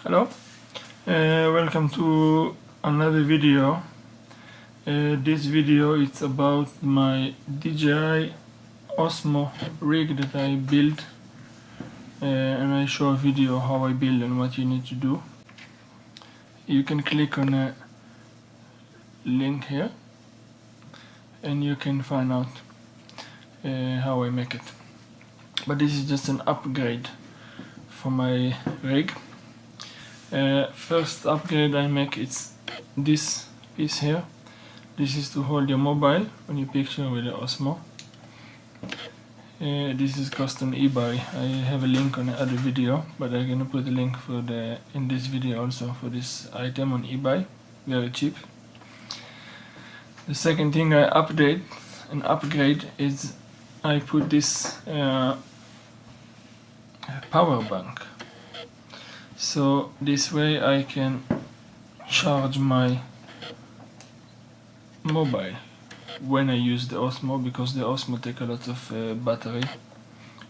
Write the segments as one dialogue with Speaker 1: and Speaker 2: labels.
Speaker 1: Hello, welcome to another video. This video is about my DJI Osmo rig that I built, and I show a video how I build and what you need to do. You can click on a link here and you can find out how I make it. But this is just an upgrade for my rig. First upgrade I make is this piece here. This is to hold your mobile when you picture with the Osmo. This is cost on eBay. I have a link on the other video, but I'm gonna put a link for in this video also for this item on eBay. Very cheap. The second thing I upgrade is I put this power bank. So this way I can charge my mobile when I use the Osmo, because the Osmo take a lot of battery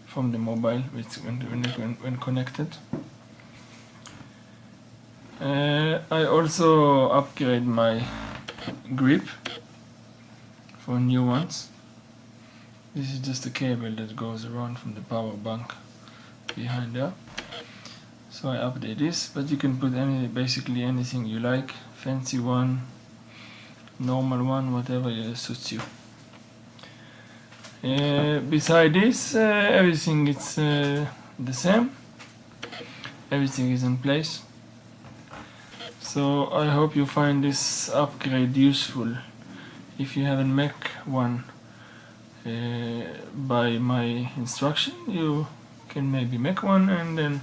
Speaker 1: from the mobile when connected. I also upgrade my grip for new ones. This is just a cable that goes around from the power bank behind there. So I update this, but you can put basically anything you like, fancy one, normal one, whatever suits you. Beside this, everything is the same. Everything is in place. So I hope you find this upgrade useful. If you haven't made one by my instruction, you can maybe make one and then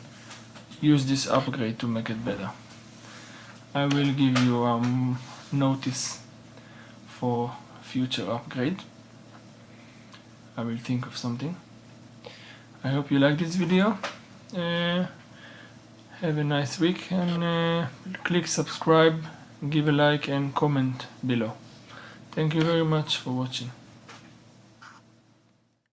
Speaker 1: use this upgrade to make it better. I will give you notice for future upgrade. I will think of something. I hope you like this video. Have a nice week, and click subscribe, give a like and comment below. Thank you very much for watching.